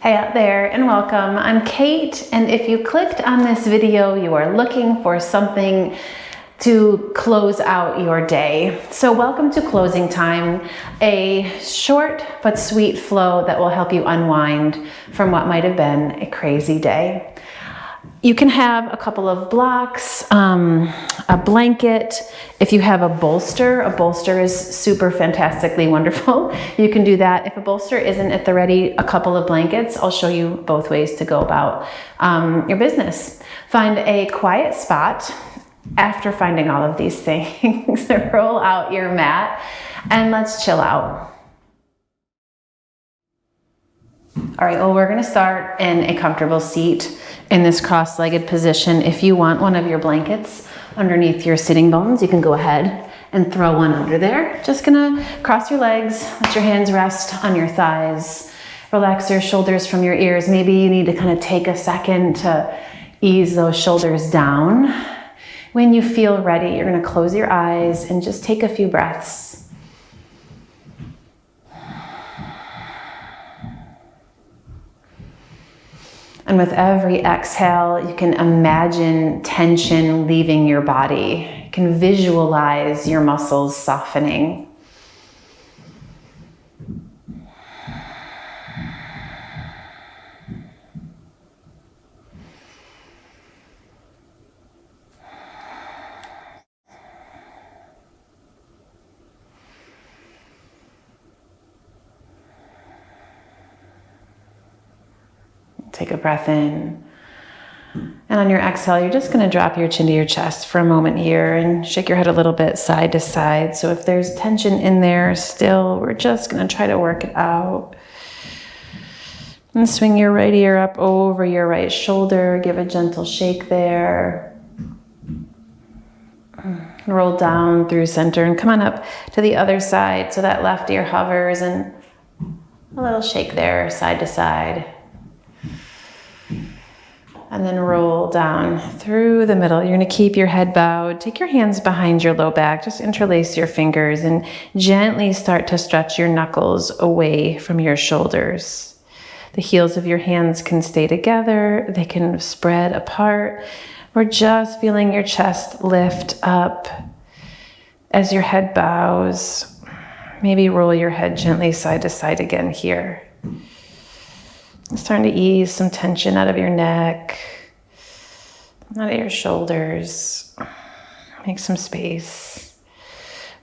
Hey out there and welcome. I'm Kate, and if you clicked on this video, you are looking for something to close out your day. So welcome to Closing Time, a short but sweet flow that will help you unwind from what might have been a crazy day. You can have a couple of blocks, a blanket. If you have a bolster is super fantastically wonderful. You can do that. If a bolster isn't at the ready, a couple of blankets. I'll show you both ways to go about your business. Find a quiet spot after finding all of these things. Roll out your mat and let's chill out. All right, well, we're gonna start in a comfortable seat in this cross-legged position. If you want one of your blankets underneath your sitting bones, you can go ahead and throw one under there. Just gonna cross your legs, let your hands rest on your thighs, relax your shoulders from your ears. Maybe you need to kind of take a second to ease those shoulders down. When you feel ready, you're gonna close your eyes and just take a few breaths. And with every exhale, you can imagine tension leaving your body. You can visualize your muscles softening. Take a breath in. And on your exhale, you're just going to drop your chin to your chest for a moment here and shake your head a little bit side to side. So if there's tension in there still, we're just going to try to work it out. And swing your right ear up over your right shoulder. Give a gentle shake there. Roll down through center and come on up to the other side. So that left ear hovers and a little shake there, side to side. And then roll down through the middle. You're gonna keep your head bowed. Take your hands behind your low back. Just interlace your fingers and gently start to stretch your knuckles away from your shoulders. The heels of your hands can stay together. They can spread apart. We're just feeling your chest lift up as your head bows. Maybe roll your head gently side to side again here. Starting to ease some tension out of your neck, out of your shoulders. Make some space.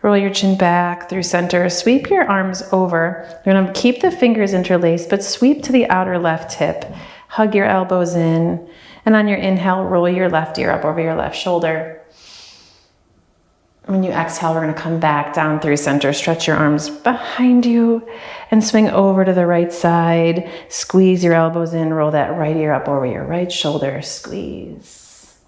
Roll your chin back through center. Sweep your arms over. You're gonna keep the fingers interlaced, but sweep to the outer left hip. Hug your elbows in. And on your inhale, roll your left ear up over your left shoulder. When you exhale, we're gonna come back down through center. Stretch your arms behind you and swing over to the right side. Squeeze your elbows in, roll that right ear up over your right shoulder, squeeze.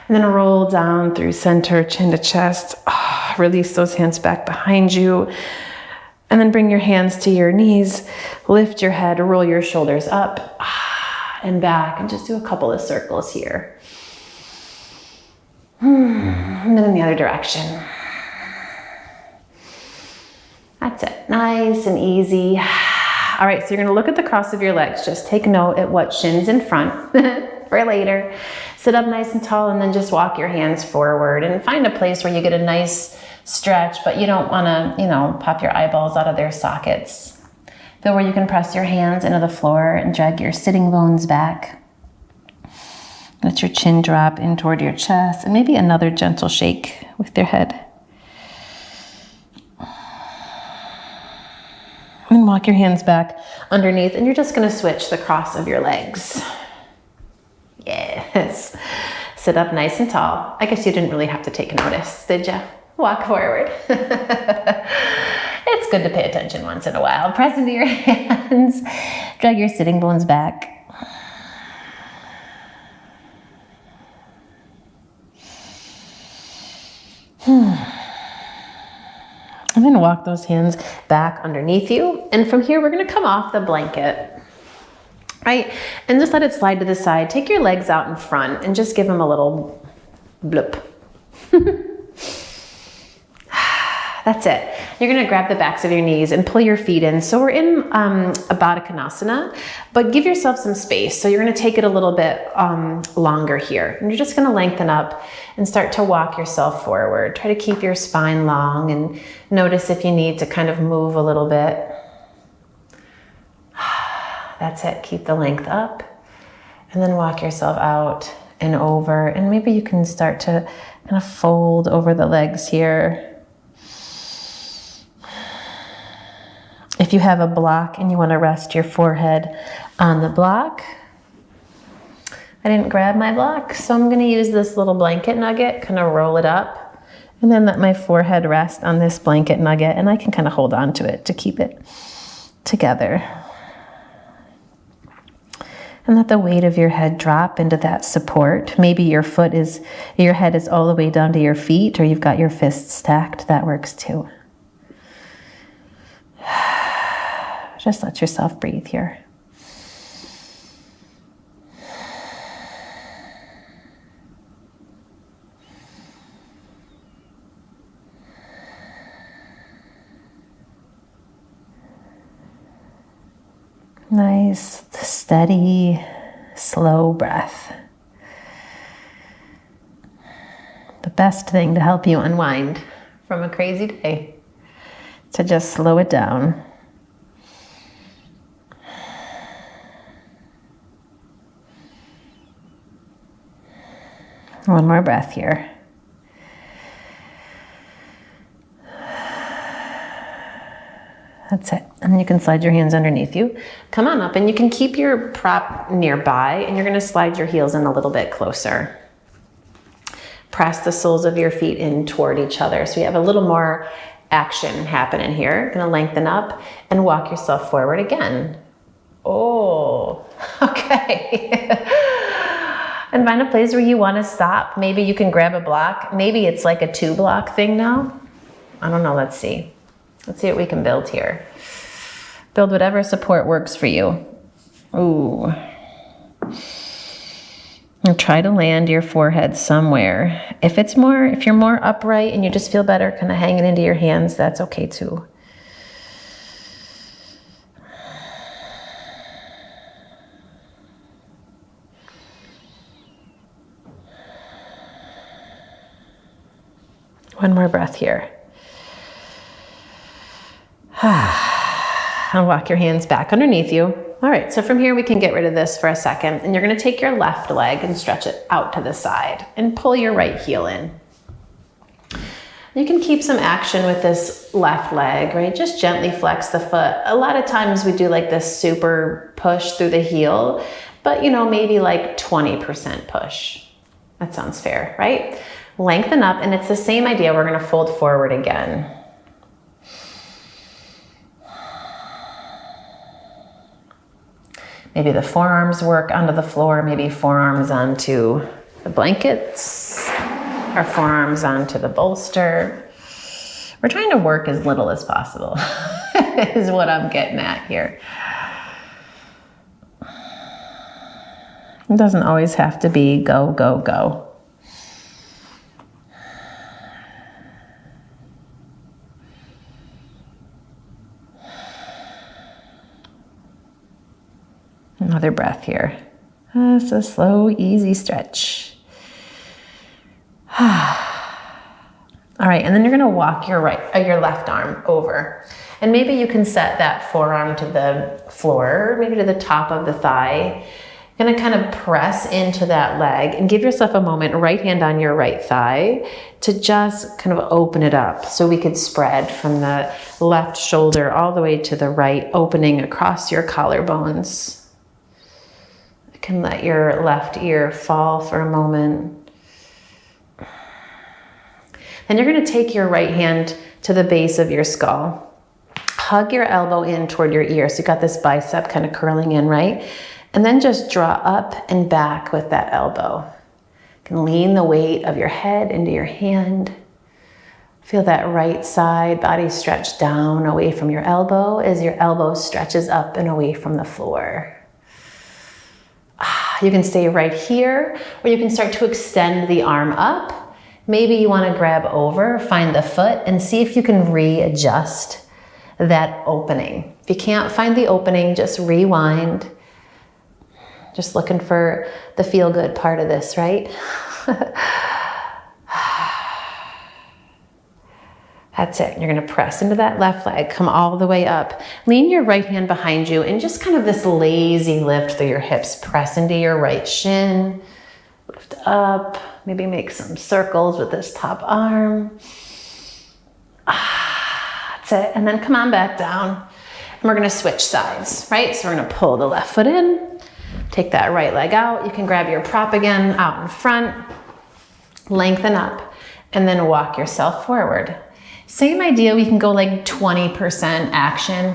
And then roll down through center, chin to chest. Release those hands back behind you. And then bring your hands to your knees. Lift your head, roll your shoulders up and back, and just do a couple of circles here. And then in the other direction. That's it. Nice and easy. All right, so you're gonna look at the cross of your legs. Just take note at what shin's in front for later. Sit up nice and tall and then just walk your hands forward and find a place where you get a nice stretch, but you don't wanna, pop your eyeballs out of their sockets. Feel where you can press your hands into the floor and drag your sitting bones back. Let your chin drop in toward your chest and maybe another gentle shake with your head. And walk your hands back underneath and you're just gonna switch the cross of your legs. Yes. Sit up nice and tall. I guess you didn't really have to take notice, did you? Walk forward. It's good to pay attention once in a while. Press into your hands. Drag your sitting bones back. And then walk those hands back underneath you. And from here, we're gonna come off the blanket, right? And just let it slide to the side. Take your legs out in front and just give them a little bloop. That's it. You're gonna grab the backs of your knees and pull your feet in. So we're in a Baddha Konasana, but give yourself some space. So you're gonna take it a little bit longer here. And you're just gonna lengthen up and start to walk yourself forward. Try to keep your spine long and notice if you need to kind of move a little bit. That's it, keep the length up. And then walk yourself out and over. And maybe you can start to kind of fold over the legs here. If you have a block and you want to rest your forehead on the block, I didn't grab my block, so I'm going to use this little blanket nugget, kind of roll it up, and then let my forehead rest on this blanket nugget, and I can kind of hold on to it to keep it together. And let the weight of your head drop into that support. Maybe your head is all the way down to your feet, or you've got your fists stacked. That works too. Just let yourself breathe here. Nice, steady, slow breath. The best thing to help you unwind from a crazy day, to just slow it down. One more breath here. That's it. And you can slide your hands underneath you. Come on up, and you can keep your prop nearby, and you're going to slide your heels in a little bit closer. Press the soles of your feet in toward each other. So you have a little more action happening here. Going to lengthen up and walk yourself forward again. Oh, okay. And find a place where you want to stop. Maybe you can grab a block. Maybe it's like a 2-block thing now. I don't know. Let's see. Let's see what we can build here. Build whatever support works for you. Ooh. And try to land your forehead somewhere. If you're more upright and you just feel better kind of hanging into your hands, that's okay too. One more breath here. And walk your hands back underneath you. All right, so from here we can get rid of this for a second, and you're gonna take your left leg and stretch it out to the side and pull your right heel in. You can keep some action with this left leg, right? Just gently flex the foot. A lot of times we do like this super push through the heel, but maybe like 20% push. That sounds fair, right? Lengthen up, and it's the same idea. We're gonna fold forward again. Maybe the forearms work onto the floor, maybe forearms onto the blankets, or forearms onto the bolster. We're trying to work as little as possible, is what I'm getting at here. It doesn't always have to be go, go, go. Another breath here. It's a slow, easy stretch. All right, and then you're gonna walk your left arm over. And maybe you can set that forearm to the floor, maybe to the top of the thigh. You're gonna kind of press into that leg and give yourself a moment, right hand on your right thigh, to just kind of open it up. So we could spread from the left shoulder all the way to the right, opening across your collarbones. Can let your left ear fall for a moment. Then you're going to take your right hand to the base of your skull. Hug your elbow in toward your ear. So you got this bicep kind of curling in, right? And then just draw up and back with that elbow. You can lean the weight of your head into your hand. Feel that right side body stretch down away from your elbow as your elbow stretches up and away from the floor. You can stay right here, or you can start to extend the arm up Maybe you want to grab over, find the foot, and see if you can readjust that opening. If you can't find the opening, just rewind. Just looking for the feel-good part of this, right? That's it. You're going to press into that left leg, come all the way up. Lean your right hand behind you and just kind of this lazy lift through your hips. Press into your right shin, lift up, maybe make some circles with this top arm. That's it. And then come on back down. And we're going to switch sides, right? So we're going to pull the left foot in, take that right leg out. You can grab your prop again out in front, lengthen up, and then walk yourself forward. Same idea, we can go like 20% action.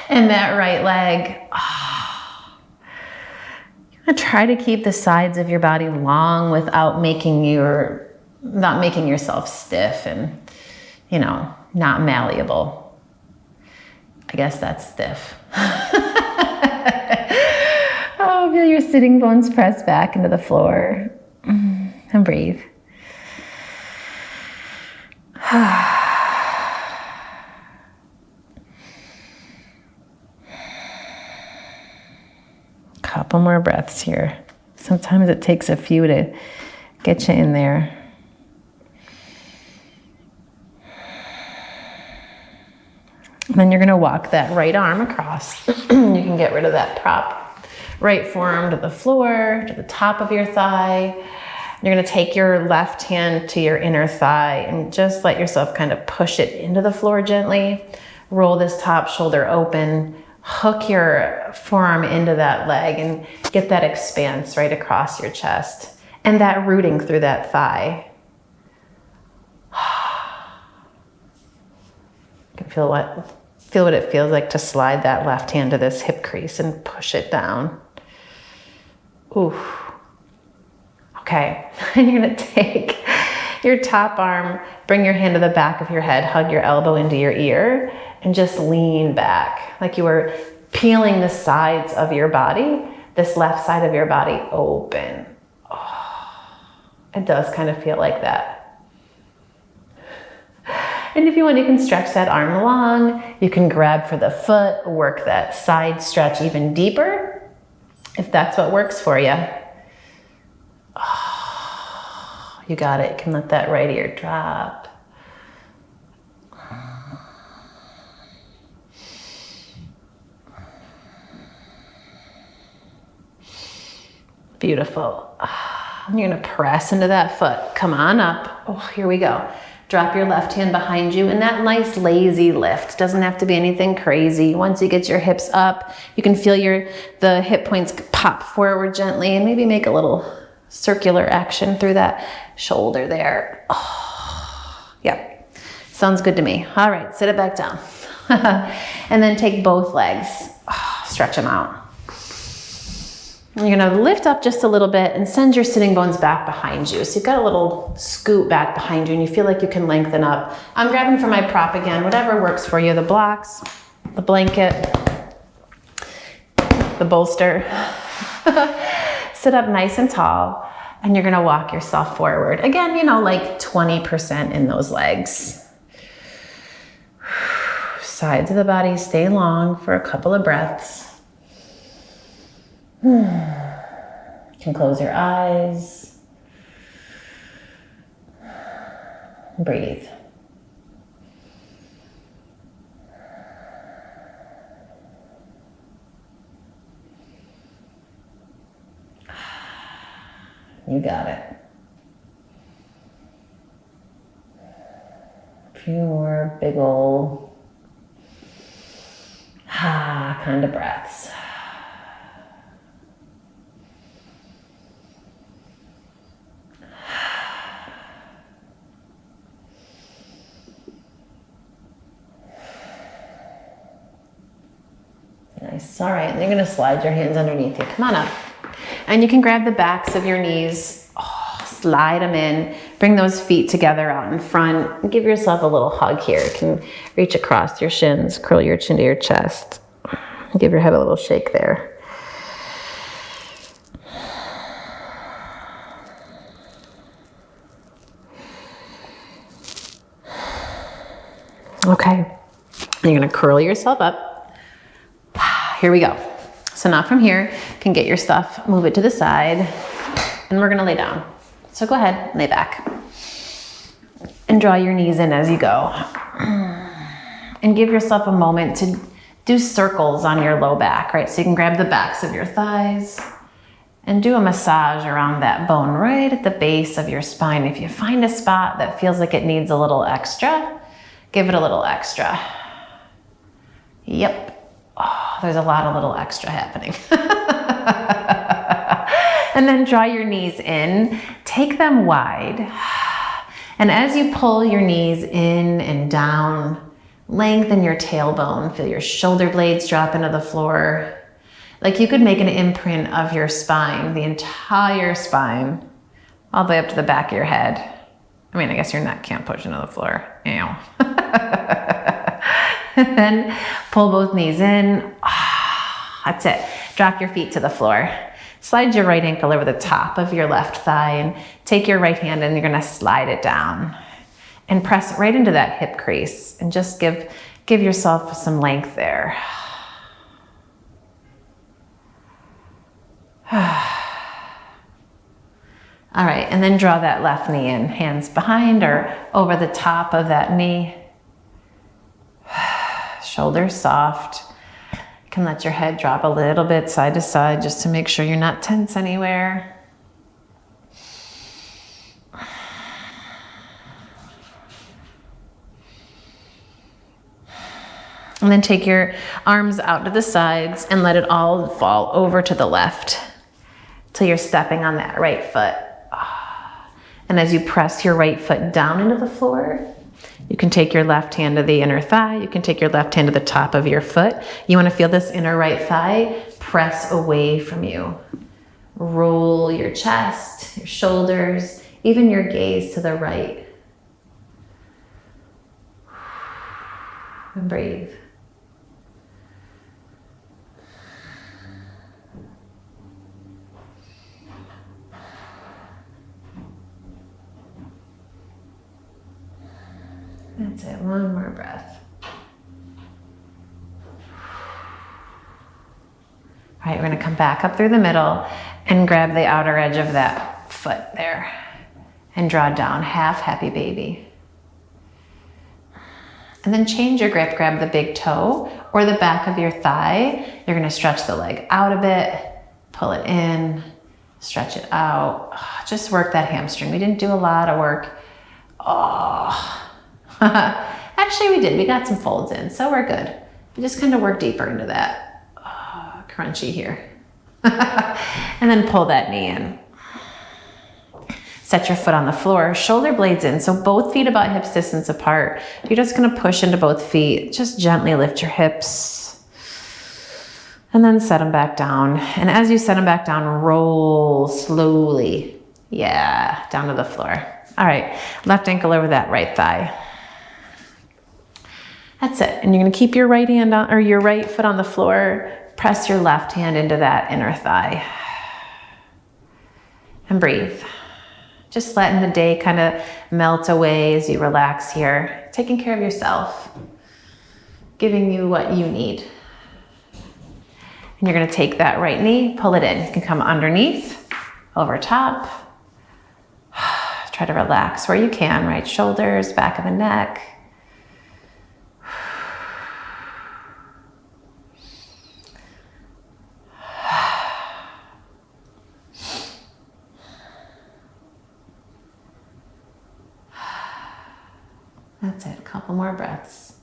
And that right leg. You're gonna try to keep the sides of your body long without making yourself stiff and, you know, not malleable. I guess that's stiff. Oh, feel your sitting bones press back into the floor. And breathe. Couple more breaths here. Sometimes it takes a few to get you in there. And then you're going to walk that right arm across. You can get rid of that prop. Right forearm to the floor, to the top of your thigh. You're going to take your left hand to your inner thigh and just let yourself kind of push it into the floor gently. Roll this top shoulder open. Hook your forearm into that leg and get that expanse right across your chest. And that rooting through that thigh. You can feel what it feels like to slide that left hand to this hip crease and push it down. Ooh. Okay, and you're gonna take your top arm, bring your hand to the back of your head, hug your elbow into your ear, and just lean back like you were peeling the sides of your body, this left side of your body open. Oh, it does kind of feel like that. And if you want, you can stretch that arm long. You can grab for the foot, work that side stretch even deeper, if that's what works for you. Oh, you got it. You can let that right ear drop. Beautiful. And you're going to press into that foot. Come on up. Oh, here we go. Drop your left hand behind you and that nice lazy lift. Doesn't have to be anything crazy. Once you get your hips up, you can feel the hip points pop forward gently and maybe make a little circular action through that shoulder there. Oh, yep. Sounds good to me. All right, sit it back down. And then take both legs. Oh, stretch them out. You're gonna lift up just a little bit and send your sitting bones back behind you. So you've got a little scoot back behind you and you feel like you can lengthen up. I'm grabbing for my prop again, whatever works for you. The blocks, the blanket, the bolster. Sit up nice and tall and you're gonna walk yourself forward. Again, you know, like 20% in those legs. Sides of the body stay long for a couple of breaths. You can close your eyes. Breathe. You got it. A few more big ol' kind of breaths. Nice. All right, and you're going to slide your hands underneath you. Come on up. And you can grab the backs of your knees, slide them in, bring those feet together out in front, and give yourself a little hug here. You can reach across your shins, curl your chin to your chest, give your head a little shake there. Okay, you're gonna curl yourself up. Here we go. So now from here, you can get your stuff, move it to the side, and we're gonna lay down. So go ahead, lay back. And draw your knees in as you go. And give yourself a moment to do circles on your low back, right? So you can grab the backs of your thighs and do a massage around that bone right at the base of your spine. If you find a spot that feels like it needs a little extra, give it a little extra. Yep. Oh, there's a lot of little extra happening. And then draw your knees in, take them wide. And as you pull your knees in and down, lengthen your tailbone, feel your shoulder blades drop into the floor. Like you could make an imprint of your spine, the entire spine, all the way up to the back of your head. I mean, I guess your neck can't push into the floor. Ew. And then pull both knees in. That's it. Drop your feet to the floor. Slide your right ankle over the top of your left thigh and take your right hand and you're gonna slide it down and press right into that hip crease and just give yourself some length there. All right, and then draw that left knee in, hands behind or over the top of that knee. Shoulders soft. You can let your head drop a little bit side to side just to make sure you're not tense anywhere. And then take your arms out to the sides and let it all fall over to the left till you're stepping on that right foot. And as you press your right foot down into the floor, you can take your left hand to the inner thigh. You can take your left hand to the top of your foot. You want to feel this inner right thigh press away from you. Roll your chest, your shoulders, even your gaze to the right. And breathe. That's it, one more breath. All right, we're gonna come back up through the middle and grab the outer edge of that foot there and draw down, half happy baby. And then change your grip, grab the big toe or the back of your thigh. You're gonna stretch the leg out a bit, pull it in, stretch it out. Just work that hamstring. We didn't do a lot of work. Oh. Actually, we did. We got some folds in, so we're good. We just kind of work deeper into that. Oh, crunchy here. And then pull that knee in. Set your foot on the floor, shoulder blades in, so both feet about hips distance apart. You're just gonna push into both feet. Just gently lift your hips. And then set them back down. And as you set them back down, roll slowly. Yeah, down to the floor. All right, left ankle over that right thigh. That's it. And you're gonna keep your right hand on, or your right foot on the floor. Press your left hand into that inner thigh. And breathe. Just letting the day kind of melt away as you relax here. Taking care of yourself. Giving you what you need. And you're gonna take that right knee, pull it in. You can come underneath, over top. Try to relax where you can, right shoulders, back of the neck. That's it, a couple more breaths.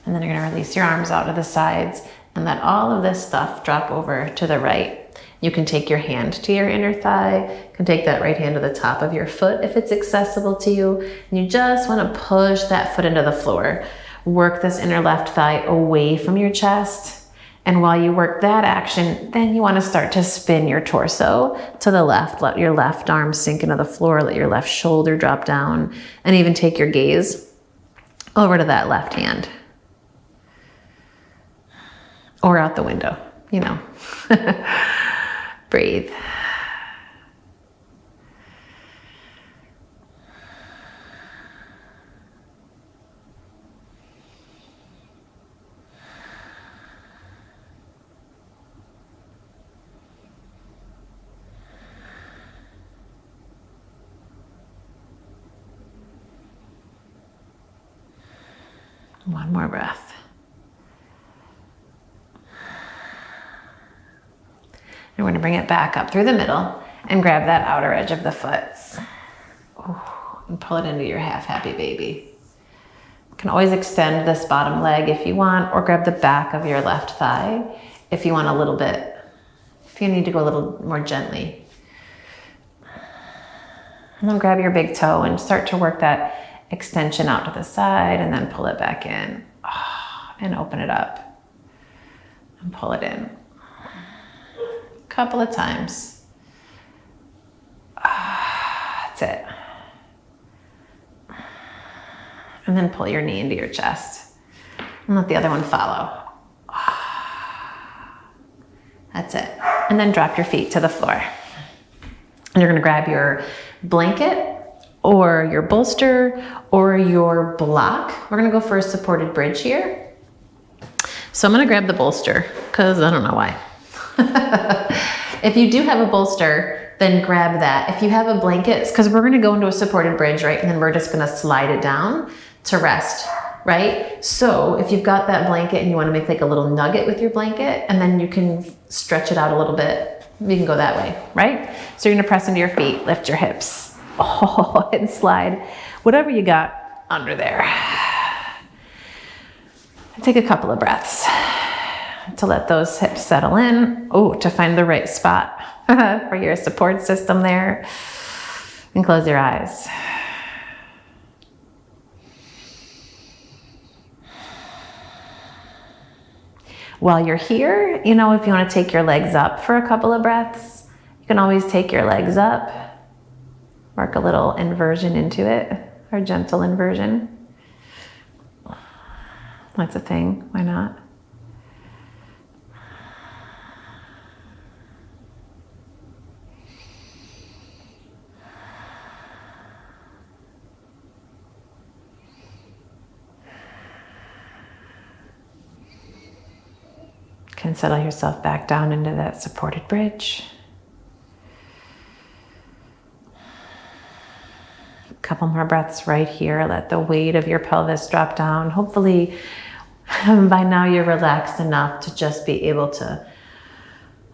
And then you're gonna release your arms out to the sides and let all of this stuff drop over to the right. You can take your hand to your inner thigh. You can take that right hand to the top of your foot if it's accessible to you. And you just wanna push that foot into the floor. Work this inner left thigh away from your chest. And while you work that action, then you wanna start to spin your torso to the left. Let your left arm sink into the floor. Let your left shoulder drop down. And even take your gaze over to that left hand. or out the window, you know. Breathe. One more breath. And we're going to bring it back up through the middle and grab that outer edge of the foot. Ooh, and pull it into your half happy baby. You can always extend this bottom leg if you want, or grab the back of your left thigh if you want a little bit, if you need to go a little more gently. And then grab your big toe and start to work that extension out to the side, and then pull it back in. And open it up and pull it in. A couple of times. That's it. And then pull your knee into your chest and let the other one follow. That's it. And then drop your feet to the floor. And you're gonna grab your blanket or your bolster or your block. We're gonna go for a supported bridge here. So I'm gonna grab the bolster because I don't know why. If you do have a bolster, then grab that. If you have a blanket, because we're gonna go into a supported bridge, right? And then we're just gonna slide it down to rest, right? So if you've got that blanket and you wanna make like a little nugget with your blanket, and then you can stretch it out a little bit, you can go that way, right? So you're gonna press into your feet, lift your hips, and slide whatever you got under there. Take a couple of breaths to let those hips settle in. Oh, to find the right spot for your support system there. And close your eyes. While you're here, you know, if you want to take your legs up for a couple of breaths, you can always take your legs up. Work a little inversion into it, or gentle inversion. That's a thing, why not? You can settle yourself back down into that supported bridge. A couple more breaths right here. Let the weight of your pelvis drop down. Hopefully, by now you're relaxed enough to just be able to,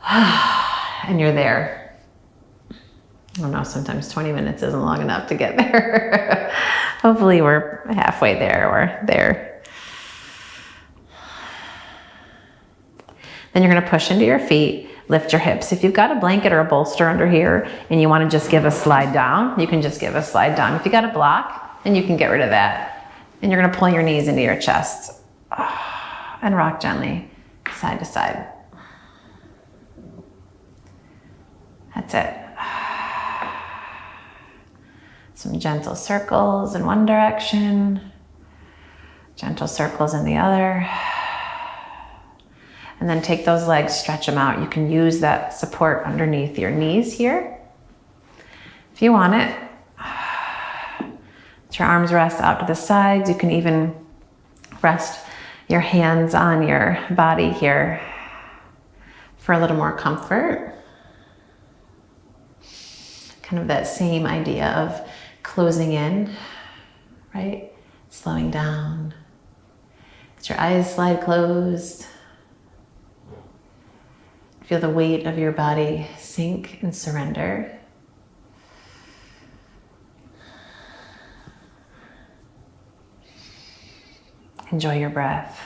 and you're there. I don't know, sometimes 20 minutes isn't long enough to get there. Hopefully we're halfway there or there. Then you're gonna push into your feet, lift your hips. If you've got a blanket or a bolster under here and you wanna just give a slide down, you can just give a slide down. If you got a block, then you can get rid of that. And you're gonna pull your knees into your chest. And rock gently, side to side. That's it. Some gentle circles in one direction, gentle circles in the other. And then take those legs, stretch them out. You can use that support underneath your knees here. If you want it, let your arms rest out to the sides. You can even rest your hands on your body here for a little more comfort. Kind of that same idea of closing in, right? Slowing down. Let your eyes slide closed. Feel the weight of your body sink and surrender. Enjoy your breath.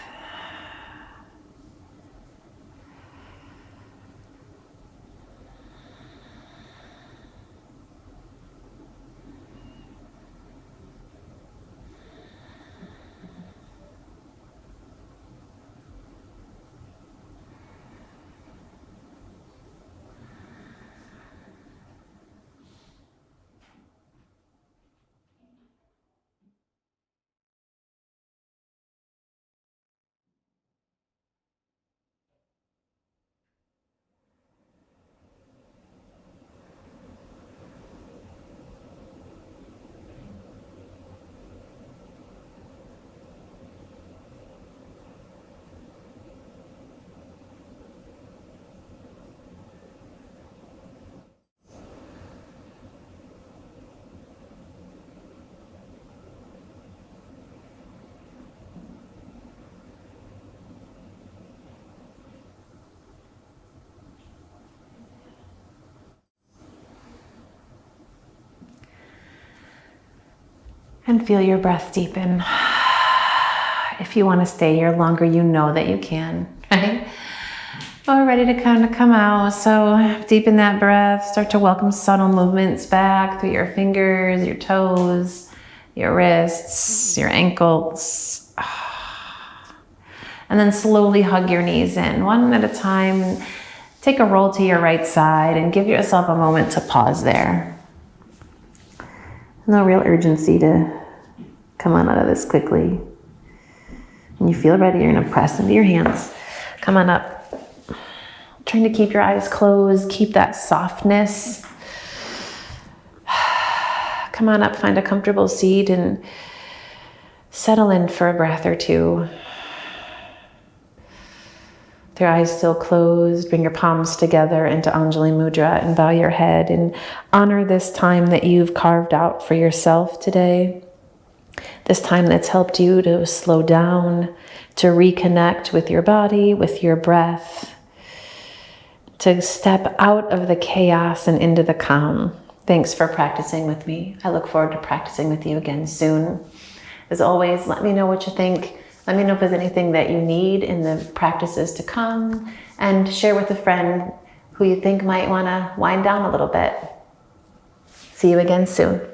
And feel your breath deepen. If you want to stay here longer, you know that you can, right? We're ready to kind of come out. So deepen that breath. Start to welcome subtle movements back through your fingers, your toes, your wrists, your ankles. And then slowly hug your knees in, one at a time. Take a roll to your right side and give yourself a moment to pause there. No real urgency to come on out of this quickly. When you feel ready, you're gonna press into your hands. Come on up. Trying to keep your eyes closed, keep that softness. Come on up, find a comfortable seat and settle in for a breath or two. With your eyes still closed, bring your palms together into Anjali Mudra and bow your head and honor this time that you've carved out for yourself today. This time that's helped you to slow down, to reconnect with your body, with your breath, to step out of the chaos and into the calm. Thanks for practicing with me. I look forward to practicing with you again soon. As always, let me know what you think. Let me know if there's anything that you need in the practices to come, and share with a friend who you think might want to wind down a little bit. See you again soon.